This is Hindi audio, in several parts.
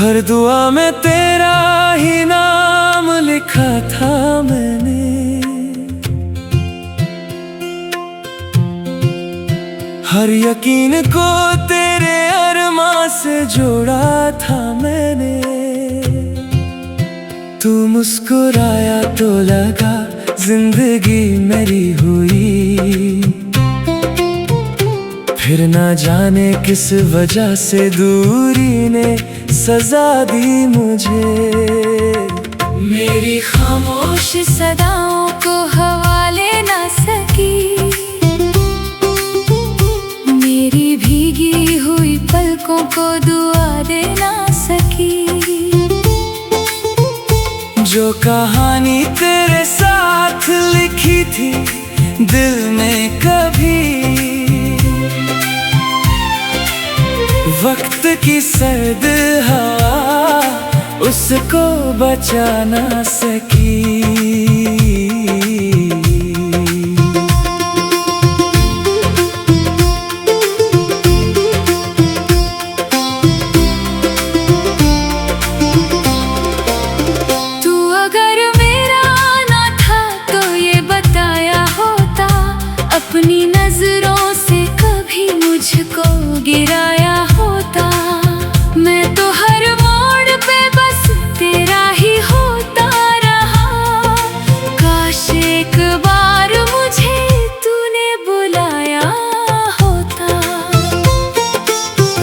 हर दुआ में तेरा ही नाम लिखा था मैंने। हर यकीन को तेरे अरमां से जोड़ा था मैंने। तू मुस्कुराया तो लगा जिंदगी मेरी हुई। फिर ना जाने किस वजह से दूरी ने सजा दी मुझे। मेरी खामोश सदाओं को हवा ले ना सकी। मेरी भीगी हुई पलकों को दुआ दे ना सकी। जो कहानी तेरे साथ लिखी थी दिल में कभी, वक्त की सर्द हवा उसको बचा ना सकी। अपनी नजरों से कभी मुझको गिराया होता। मैं तो हर मोड़ पे बस तेरा ही होता रहा। काश एक बार मुझे तूने बुलाया होता।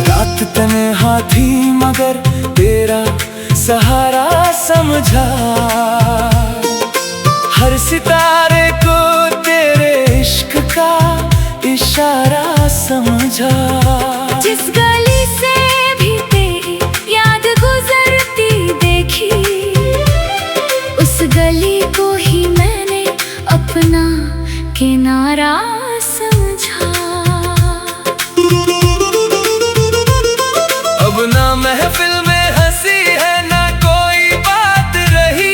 रात तन्हा थी मगर तेरा सहारा समझा। हर सितारे को तेरे इश्क का इशारा समझा। जिस गली से भी तेरी याद गुजरती देखी, उस गली को ही मैंने अपना किनारा समझा। अब ना महफिल में हंसी है ना कोई बात रही।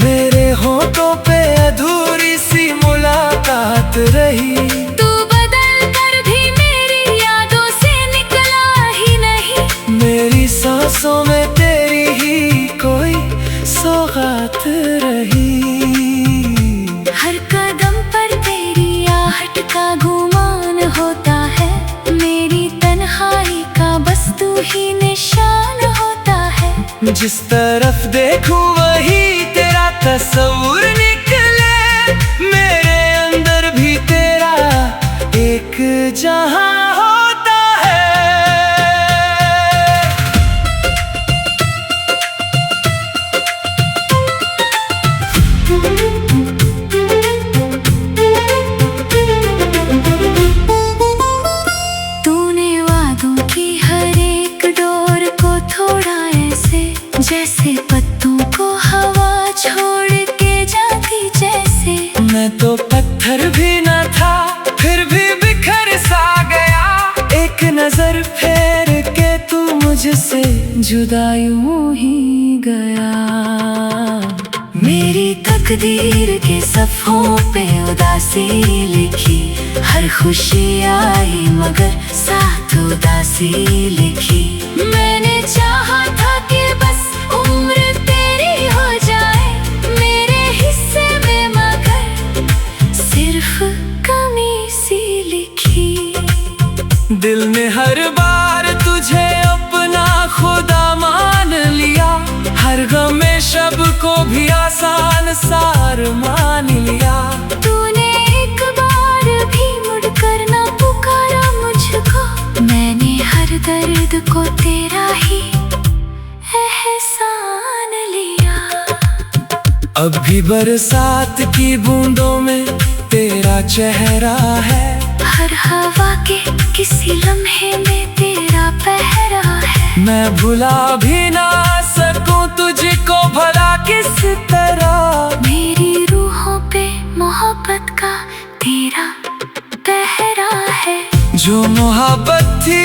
मेरे होठों पे अधूरी सी मुलाकात रही। तू बदल कर भी मेरी यादों से निकला ही नहीं। मेरी सांसों में तेरी ही कोई सौगात रही। हर कदम पर तेरी आहट का गुमान होता है। मेरी तन्हाई का बस तू ही निशान होता है। जिस तरफ देखूं वही तेरा तस्वीर निकले। मेरे अंदर भी तेरा एक जहां होता है। तूने वादों की हर एक डोर को थोड़ा ऐसे, जैसे पत्तों को हवा छोड़ के जाती जैसे। मैं तो पत्थर भी न था फिर भी बिखर सा गया। एक नजर फेर के तू मुझसे जुदा यूं ही गया। मेरी तकदीर के सफ़ों पे उदासी लिखी। हर खुशी आई मगर साथ उदासी लिखी। मैंने चाहा था कि बस उम्र तेरी हो जाए मेरे हिस्से में, मगर सिर्फ कमी सी लिखी। दिल ने हर बार तुझे अपना खुदा मान लिया। हर गम में शब को भी आसान सार मान लिया। तूने एक बार भी मुड़कर ना पुकारा मुझको। मैंने हर दर्द को तेरा ही एहसान लिया। अब भी बरसात की बूंदों में तेरा चेहरा है। हर हवा के किसी लम्हे में तेरा पहरा है। मैं भुला भी ना सकूं तुझको भला किस तरह। मेरी रूहों पे मोहब्बत का तेरा पहरा है। जो मोहब्बत थी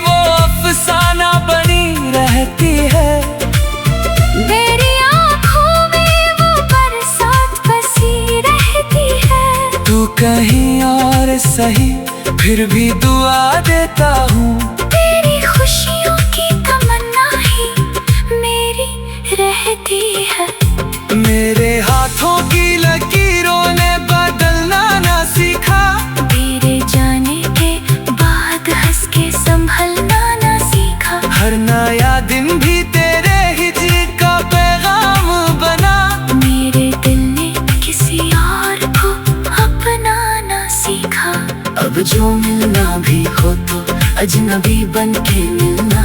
वो अफसाना बनी रहती है। मेरी आँखों में वो बरसात बसी रहती है। तू कहीं और सही फिर भी दुआ देता हूँ। तेरी खुशियों की तमन्ना ही अब जो मिलना भी हो तो अजनबी बन के मिलना,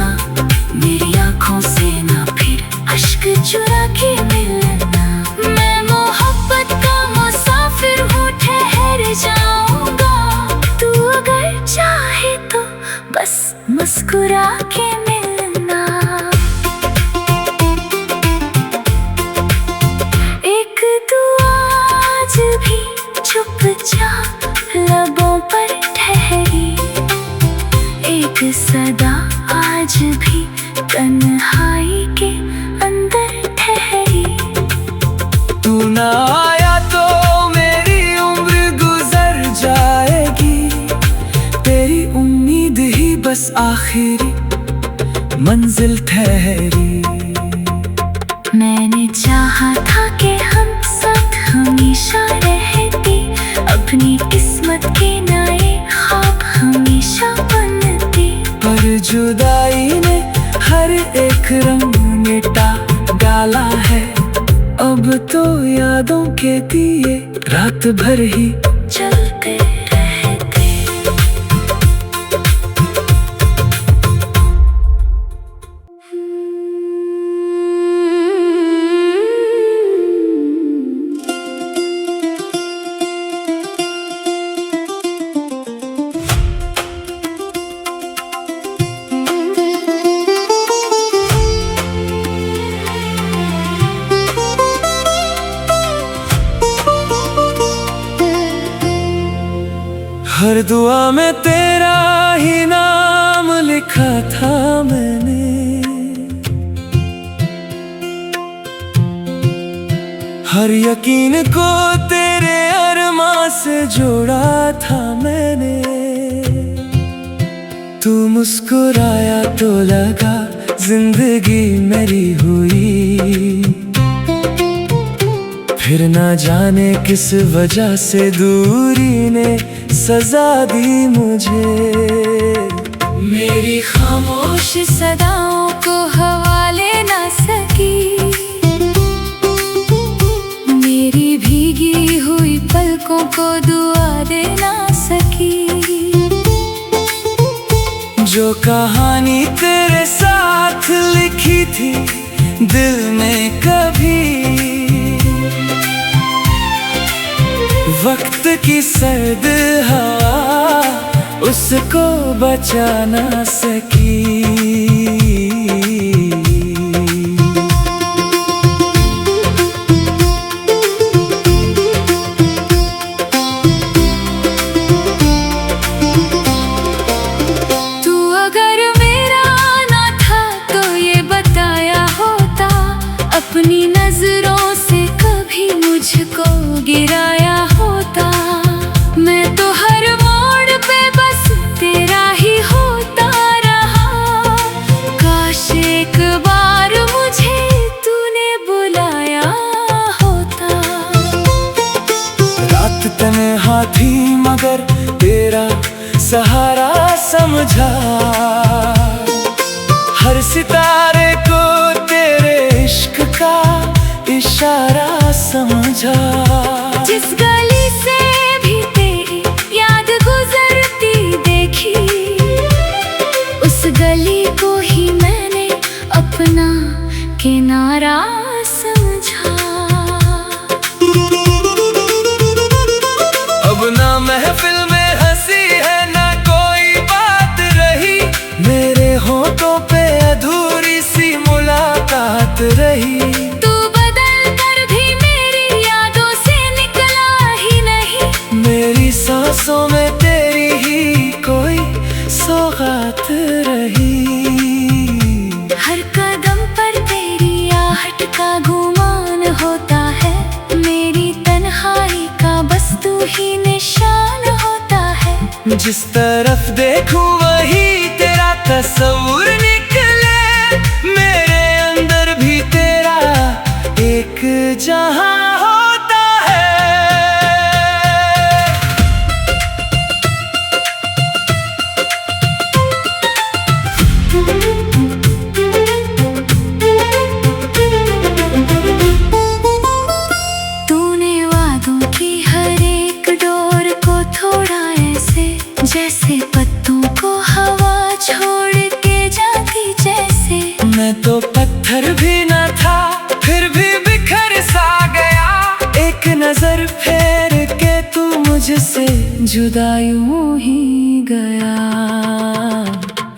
मेरी आंखों से ना फिर अश्क चुरा के मिलना। मैं मोहब्बत का मुसाफिर हूँ, ठहर जाऊंगा, तू अगर चाहे तो बस मुस्कुरा के मिलना। एक दुआ आज भी चुपचाप लबों पर ठहरी, एक सदा आज भी तन्हाई के अंदर ठहरी। तू ना आया तो मेरी उम्र गुजर जाएगी, तेरी उम्मीद ही बस आखिरी मंजिल ठहरी। मैंने चाहा था कि हम साथ हमेशा रहते, अपनी किस्मत के नए ख्वाब हमेशा बनते, पर जुदाई ने हर एक रंग मिटा डाला है। अब तो यादों के दिए रात भर ही चलते रहते। हर दुआ में तेरा ही नाम लिखा था मैंने, हर यकीन को तेरे अरमां से जोड़ा था मैंने। तू मुस्कुराया तो लगा जिंदगी मेरी हुई, फिर ना जाने किस वजह से दूरी ने सजा दी मुझे। मेरी खामोश सदाओं को हवा ले ना सकी, मेरी भीगी हुई पलकों को दुआ दे ना सकी। जो कहानी तेरे साथ लिखी थी दिल में कभी, वक्त की सर्द हवा उसको बचा ना सकी। तू अगर मेरा ना था तो ये बताया होता, अपनी नजरों से कभी मुझको गिराया होता। मैं तो हर मोड़ पे बस तेरा ही होता रहा, काश एक बार मुझे तूने बुलाया होता। रात तन्हा थी मगर तेरा सहारा समझा, हर सितारे को तेरे इश्क का इशारा समझा। जिस गली से भी तेरी याद गुजरती देखी, उस गली को ही मैंने अपना किनारा समझा। अब ना महफिल में हंसी है ना कोई बात रही, मेरे होठों पे अधूरी सी मुलाकात रही। तू बदल कर भी मेरी यादों से निकला ही नहीं, मेरी सांसों में तेरी ही कोई सौगात रही। हर कदम पर तेरी आहट का गुमान होता है, मेरी तन्हाई का बस तू ही निशान होता है। जिस तरफ देखूं वही तेरा तस्वीर निकले, मेरे अंदर भी तेरा एक जहां होता है। तूने वादों की हर एक डोर को थोड़ा ऐसे जैसे पत्तों को हवा छोड़ के जाती जैसे। मैं तो पत्थर भी न था फिर भी बिखर सा गया, एक नजर फेर के तू मुझसे जुदा यूं ही गया।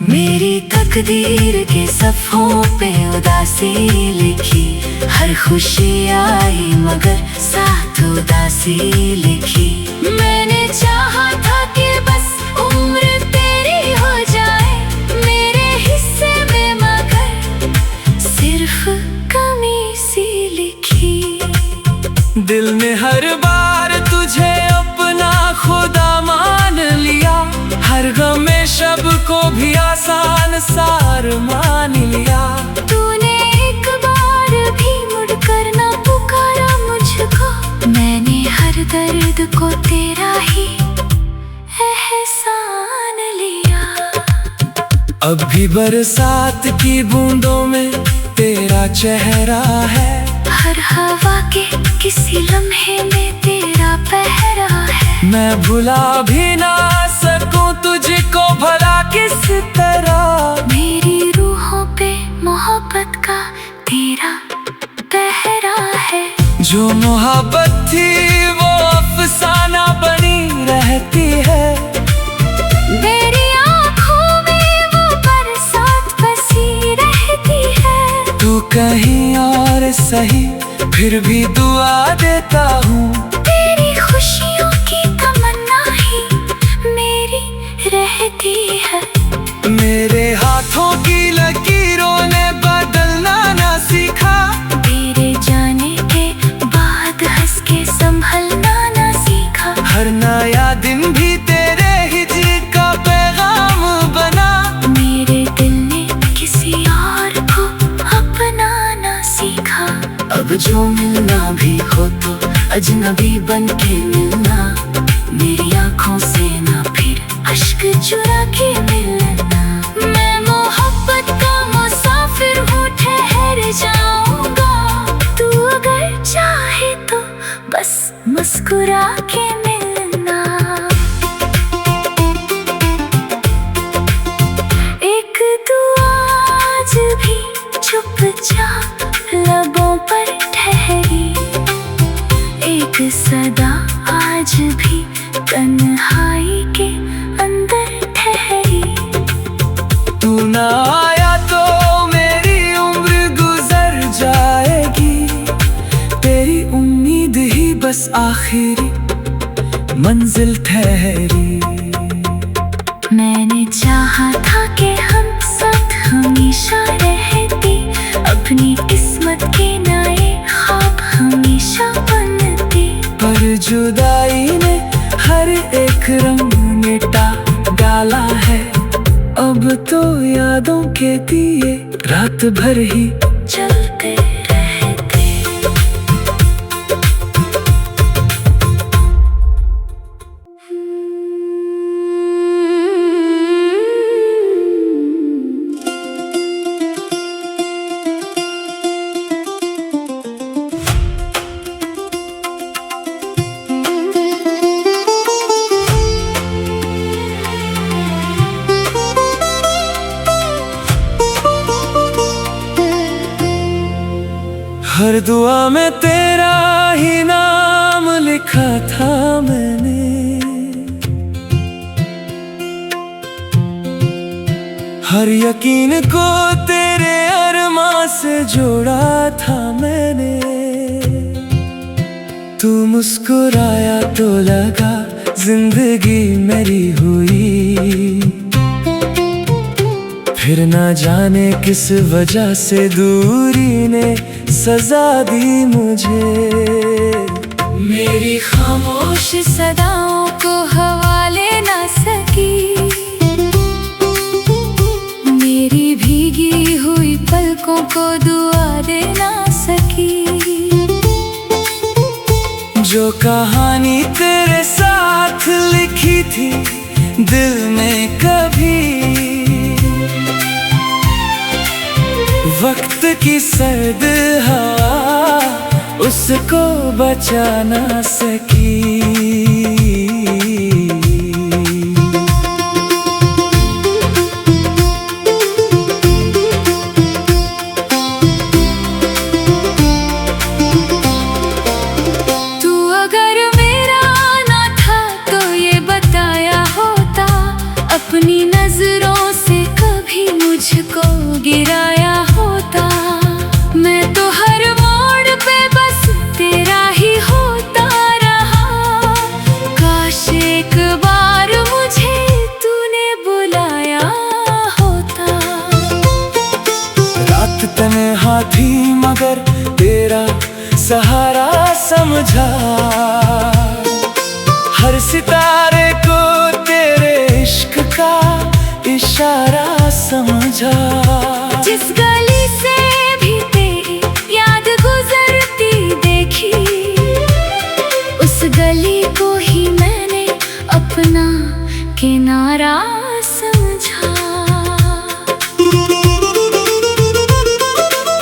मेरी तकदीर के सफ़ों पे उदासी लिखी, हर खुशी आई मगर साथ उदासी लिखी। मैंने चाहा था कि बस उम्र तेरी हो जाए मेरे हिस्से में, मगर सिर्फ कमी सी लिखी। दिल ने हर बार तुझे अपना खुदा मान लिया, हर गम शब को भी आसान सार मान लिया। तूने एक बार भी मुड़कर ना पुकारा मुझको, मैंने हर दर्द को तेरा ही एहसान लिया। अब भी बरसात की बूंदों में तेरा चेहरा है, हर हवा के किसी लम्हे में तेरा पहरा है। मैं भुला भी ना सकूं तुझको भला किस तरह, मेरी रूहों पे मोहब्बत का तेरा पहरा है। जो मोहब्बत थी वो अफसाना बनी रहती है, मेरी आँखों में वो बरसात बसी रहती है। तू कहीं और सही फिर भी दुआ देता हूँ, तेरी खुशियों की तमन्ना ही मेरी रहती है। मेरे हाथों की लकीरों ने बदलना ना सीखा, तेरे जाने के बाद हंस के संभलना ना सीखा। हर नया दिन भी तेरे हिजर का पैगाम बना, मेरे दिल ने किसी और को अपनाना सीखा। अब जो मिलना भी हो तो अजनबी बन के मिलना, मेरी आँखों से ना फिर अश्क चुरा के मिलना। मैं मोहब्बत का मुसाफिर हूँ, ठहर जाऊंगा, तू अगर चाहे तो बस मुस्कुरा के मिलना। एक दुआ आज भी चुपचाप लबों पर ठहरी, एक सदा आज भी तन्हाई के अंदर ठहरी। तू ना आया तो मेरी उम्र गुजर जाएगी, तेरी उम्मीद ही बस आखिरी मंजिल ठहरी। मैंने चाहा था कि हम साथ हमेशा रहते, अपनी किस्मत के नए ख्वाब हमेशा बनते। पर जुदाई ने हर एक रंग मिटा डाला है, अब तो यादों के दिए रात भर ही चलते रहते। हर दुआ में तेरा ही नाम लिखा था मैंने, हर यकीन को तेरे अरमां से जोड़ा था मैंने। तू मुस्कुराया तो लगा जिंदगी मेरी हुई, फिर ना जाने किस वजह से दूरी ने सजा दी मुझे। मेरी खामोश सदाओं को हवा ले ना सकी, मेरी भीगी हुई पलकों को दुआ दे ना सकी। जो कहानी तेरे साथ लिखी थी दिल में कभी, वक्त की सर्द हवा उसको बचा ना सकी। ही मैंने अपना किनारा समझा।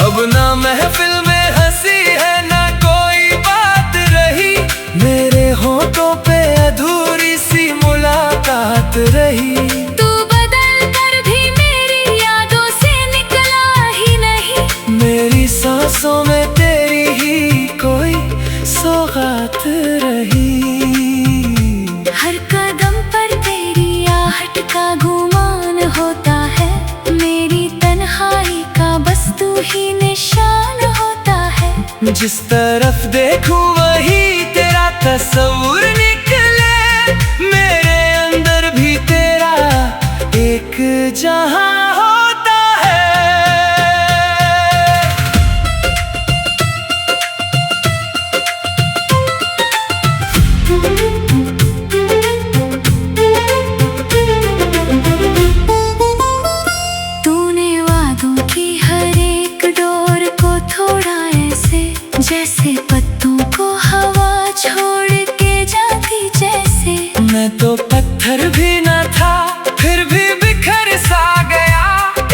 अब ना महफिल में हंसी है ना कोई बात रही, मेरे होठों पे अधूरी सी मुलाकात रही। तू बदल कर भी मेरी यादों से निकला ही नहीं, मेरी सांसों में तेरी ही कोई सौगात रही। हर कदम पर तेरी आहट का गुमान होता है, मेरी तन्हाई का बस तू ही निशान होता है। जिस तरफ देखूं वही तेरा तस्वीर निकले, मेरे अंदर भी तेरा एक जहां होता है। तूने वादों की हर एक डोर को थोड़ा ऐसे, जैसे पत्तों को हवा छोड़ के जाती जैसे। मैं तो पत्थर भी न था फिर भी बिखर सा गया,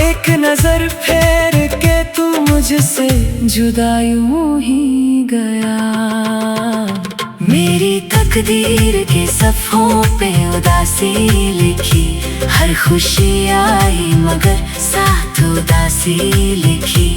एक नजर फेर के तू मुझसे जुदा यूं ही गया। मेरी तकदीर के सफ़ों पे उदासी लिखी, हर खुशी आई मगर साथ उदासी लिखी।